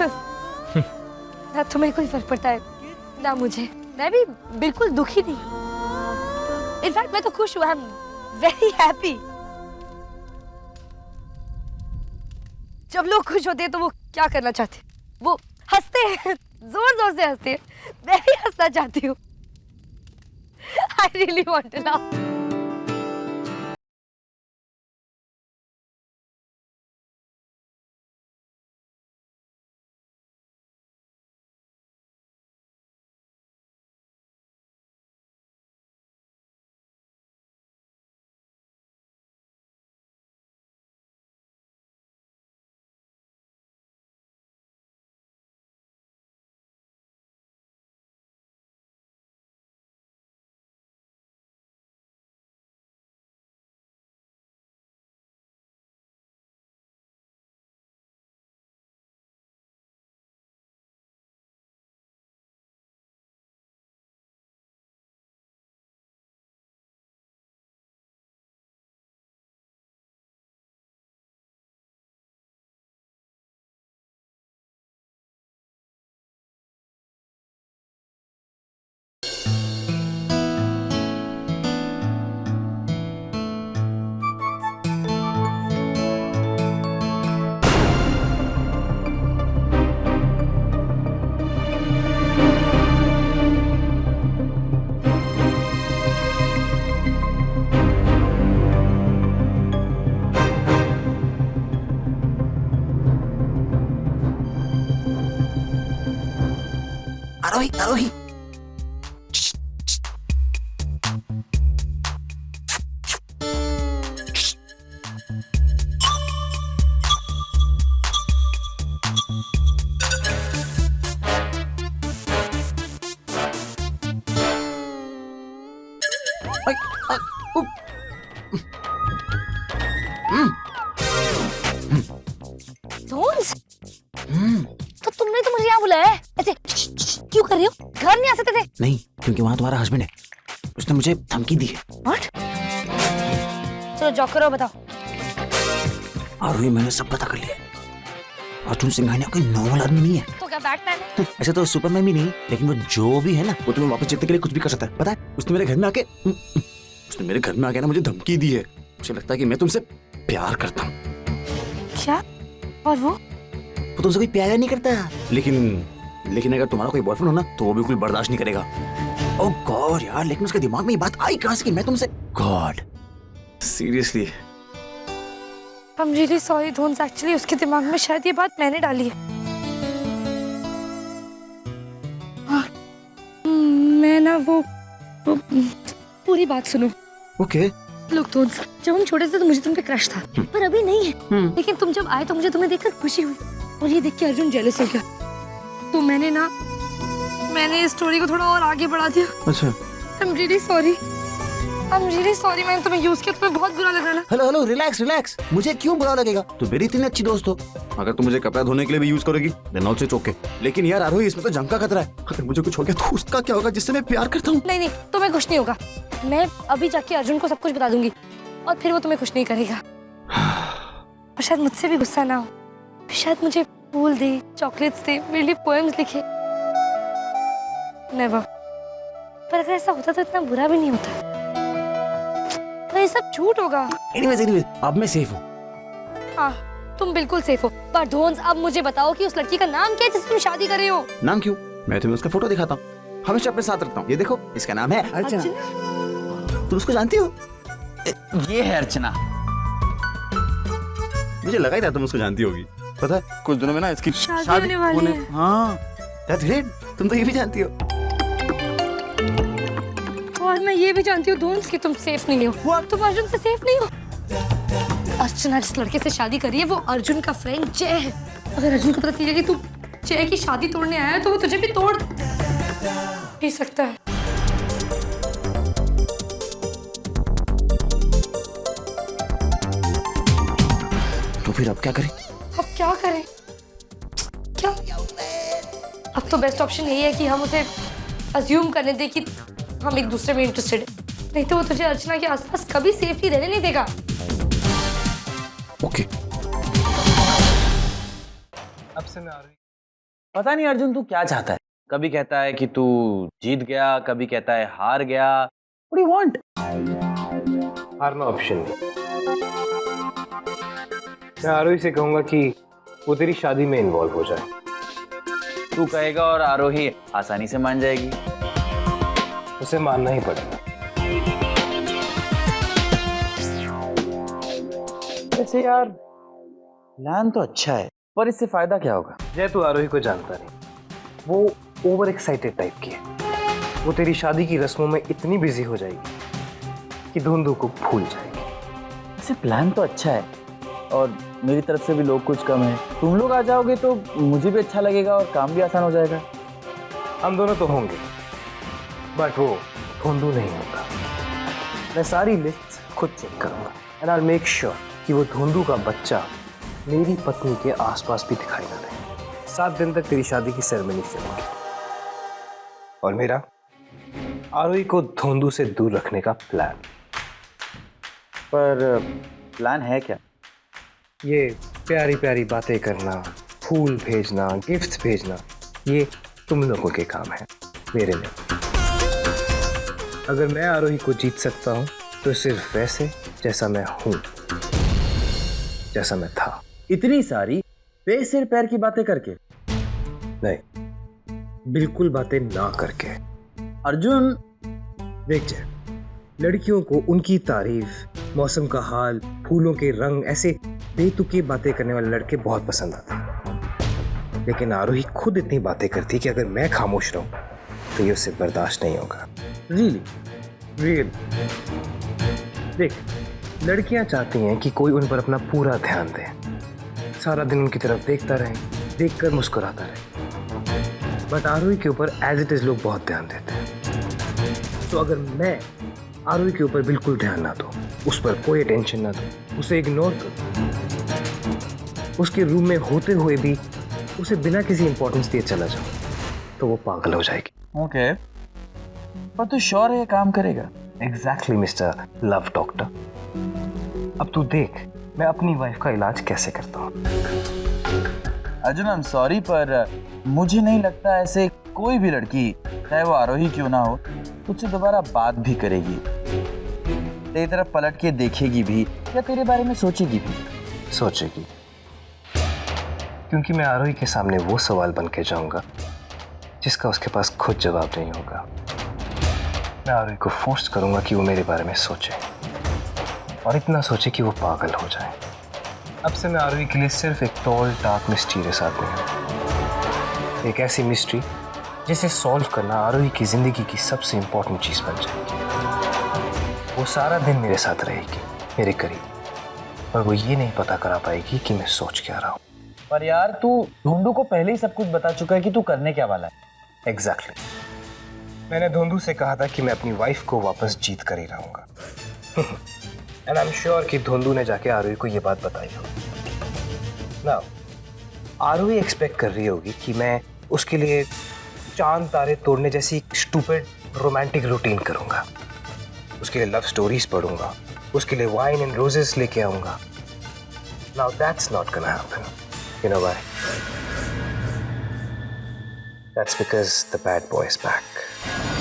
ना तुम्हें कोई फर्क पड़ता है ना मुझे। मैं भी बिल्कुल दुखी नहीं। इनफैक्ट मैं तो खुश हूँ। I am very happy. जब लोग खुश होते हैं तो वो क्या करना चाहते हैं? वो हंसते हैं, जोर जोर से हंसते हैं। मैं भी हंसना चाहती हूँ। I really want to laugh. Aarohi Aarohi Jones, तो तुमने तो मुझे यहाँ बुलाया है। ऐसे क्यों कर रही हो? घर नहीं आ सकते थे? नहीं, क्योंकि वहां तुम्हारा हस्बैंड है। उसने मुझे धमकी दी है। What? चलो जॉक करो, बताओ। आरोही, मैंने सब पता कर लिया। अर्जुन सिंघानिया कोई नॉर्मल आदमी नहीं है। तो क्या बैटमैन है? ऐसे तो सुपरमैन भी नहीं, लेकिन वो जो भी है ना, वो तुम्हें वापस जीतने के लिए कुछ भी कर सकता है। पता है, उसने मेरे घर में आके ना मुझे धमकी दी है। मुझे लगता है कि मैं तुमसे प्यार करता हूँ। क्या? और वो तुमसे कोई प्यार नहीं करता। लेकिन अगर तुम्हारा कोई बॉयफ्रेंड हो ना, तो वो बिल्कुल बर्दाश्त नहीं करेगा। ओह गॉड यार, लेकिन उसके दिमाग में ये बात आई कहां से कि मैं तुमसे। God seriously. I'm really sorry धोन्स, एक्चुअली उसके दिमाग में शायद ये बात मैंने डाली है। मैं ना वो पूरी बात सुनो। ओके। लोग धोन्स, जब हम छोटे थे तो मुझे तुम पे क्रश था, पर अभी नहीं है। लेकिन तुम जब आए तो मुझे तुम्हें देखकर खुशी हुई, और ये देख के अर्जुन जेलस हो गया। तो मैंने इस स्टोरी को थोड़ा और आगे बढ़ा दिया। अच्छा। I'm really sorry, मैंने तुम्हें यूज किया, तुम्हें बहुत बुरा लगा ना? Hello relax. मुझे क्यों बुरा लगेगा? तू मेरी इतनी अच्छी दोस्त हो। अगर तुम मुझे कपड़ा धोने के लिए भी यूज करोगी, देन ऑल्सो इट्स ओके। लेकिन यार आरोही, इसमें तो जंग का खतरा है। अगर मुझे कुछ हो गया तो उसका क्या होगा, जिससे मैं प्यार करता हूँ? नहीं, तुम्हें कुछ नहीं होगा। मैं अभी जाके अर्जुन को सब कुछ बता दूंगी, और फिर वो तुम्हें कुछ नहीं करेगा। और शायद मुझसे भी गुस्सा ना हो, शायद मुझे फूल दे, चॉकलेट्स दे, मेरे लिए पोएम्स लिखे। नेवर। पर अगर ऐसा होता तो इतना बुरा भी नहीं होता। पर ये सब झूठ होगा। एनीवेज, अब मैं सेफ हूँ। हाँ, तुम बिल्कुल सेफ हो। पर धोन्स, अब मुझे बताओ कि उस लड़की का नाम क्या है जिससे तुम शादी कर रहे हो? नाम क्यों? मैं तुम्हें उसका फोटो दिखाता हूँ, हमेशा अपने साथ रखता हूँ। ये देखो, इसका नाम है अर्चना। तुम उसको जानती हो? ये है अर्चना। मुझे लगा ही था तुम उसको जानती होगी। पता है, कुछ दिनों में ना इसकी शादी होने वाली है। हाँ, दैट्स ग्रेट। तुम तो ये भी जानती हो। और मैं ये भी जानती हूँ धोन्स कि तुम सेफ नहीं हो। तुम अर्जुन से सेफ नहीं हो। अर्चना जिस लड़के से शादी करी है वो अर्जुन का फ्रेंड जय है। अगर अर्जुन को पता चलेगा कि तू जय की शादी तोड़ने आया है तो वो तुझे भी तोड़ भी सकता है। तो फिर अब क्या करें? क्या? अब तो बेस्ट ऑप्शन यही है कि हम उसे अज्यूम करने दें कि हम एक दूसरे में इंटरेस्टेड हैं। नहीं तो वो तुझे अर्चना के आसपास कभी सेफली रहने नहीं देगा। ओके। अब से मैं आ रही पता नहीं अर्जुन तू क्या चाहता है। कभी कहता है कि तू जीत गया, कभी कहता है हार गया। What do you want? हारना ऑप्शन नहीं। मैं आरोही से कहूंगा कि वो तेरी शादी में इन्वॉल्व हो जाए। तू कहेगा और आरोही आसानी से मान जाएगी। उसे मानना ही पड़ेगा। वैसे यार प्लान तो अच्छा है, पर इससे फायदा क्या होगा? जय, तू आरोही को जानता नहीं, वो ओवर एक्साइटेड टाइप की है। वो तेरी शादी की रस्मों में इतनी बिजी हो जाएगी कि धुंधु को भूल जाएगी। वैसे प्लान तो अच्छा है और मेरी तरफ से भी लोग कुछ कम है। तुम लोग आ जाओगे तो मुझे भी अच्छा लगेगा और काम भी आसान हो जाएगा। हम दोनों तो होंगे, बट वो धुंधु नहीं होगा। मैं सारी लिस्ट खुद चेक करूंगा and I will make sure कि वो धुंधु का बच्चा मेरी पत्नी के आसपास भी दिखाई ना दे। 7 दिन तक तेरी शादी की सेरेमनी चलेगी और मेरा आरोही को धुंधु से दूर रखने का प्लान। पर प्लान है क्या? ये प्यारी प्यारी बातें करना, फूल भेजना, गिफ्ट्स भेजना, ये तुम लोगों के काम है, मेरे नहीं। अगर मैं आरोही को जीत सकता हूँ तो सिर्फ वैसे जैसा मैं हूँ, जैसा मैं था। इतनी सारी बेसिर पैर की बातें करके? नहीं, बिल्कुल बातें ना करके। अर्जुन देख जय, लड़कियों को उनकी तारीफ, मौसम का हाल, फूलों के रंग, ऐसे बेतुकी बातें करने वाले लड़के बहुत पसंद आते हैं। लेकिन आरोही खुद इतनी बातें करती है कि अगर मैं खामोश रहूं तो ये उसे बर्दाश्त नहीं होगा। रियल देख, लड़कियां चाहती हैं कि कोई उन पर अपना पूरा ध्यान दे, सारा दिन उनकी तरफ देखता रहे, देखकर मुस्कुराता रहे। बट आरोही के ऊपर एज इट इज लोग बहुत ध्यान देते हैं। तो अगर मैं आरोही के ऊपर बिल्कुल ध्यान ना दूं, उस पर कोई अटेंशन ना दूं, उसे इग्नोर करूं, उसके रूम में होते हुए भी उसे बिना किसी इंपॉर्टेंस दिए चला जाऊं, तो वो पागल हो जाएगी। ओके, पर तू श्योर है ये काम करेगा? Exactly mister love doctor. अब तू देख मैं अपनी वाइफ का इलाज कैसे करता हूँ। अर्जुन आई एम सॉरी, पर मुझे नहीं लगता ऐसे कोई भी लड़की, चाहे वो आरोही क्यों ना हो, तुझसे दोबारा बात भी करेगी, तेरी तरफ पलट के देखेगी भी या तेरे बारे में सोचेगी भी। सोचेगी, क्योंकि मैं आरोही के सामने वो सवाल बन के जाऊंगा जिसका उसके पास खुद जवाब नहीं होगा। मैं आरोही को फोर्स करूंगा कि वो मेरे बारे में सोचे, और इतना सोचे कि वो पागल हो जाए। अब से मैं आरोही के लिए सिर्फ एक टॉल, डार्क, मिस्टीरियस आदमी हूँ। एक ऐसी मिस्ट्री जिसे सॉल्व करना आरोही की जिंदगी की सबसे इंपॉर्टेंट चीज बन जाएगी। वो सारा दिन मेरे साथ रहेगी, मेरे करीब, पर वो ये नहीं पता करा पाएगी कि मैं सोच क्या रहा हूँ। पर यार तू धुंधु को पहले ही सब कुछ बता चुका है कि तू करने क्या वाला है। एग्जैक्टली। मैंने धुंधु से कहा था कि मैं अपनी वाइफ को वापस जीत कर ही रहूंगा। एंड आई एम श्योर कि धुंधु ने जाके आरोही को ये बात बताई होगी। नाउ आरोही एक्सपेक्ट कर रही होगी कि मैं उसके लिए चांद तारे तोड़ने जैसी स्टूपिड रोमांटिक रूटीन करूंगा, उसके लिए लव स्टोरीज पढ़ूंगा, उसके लिए वाइन एंड रोजेस लेके आऊंगा। Now that's not gonna happen. You know why? That's because the bad boy is back.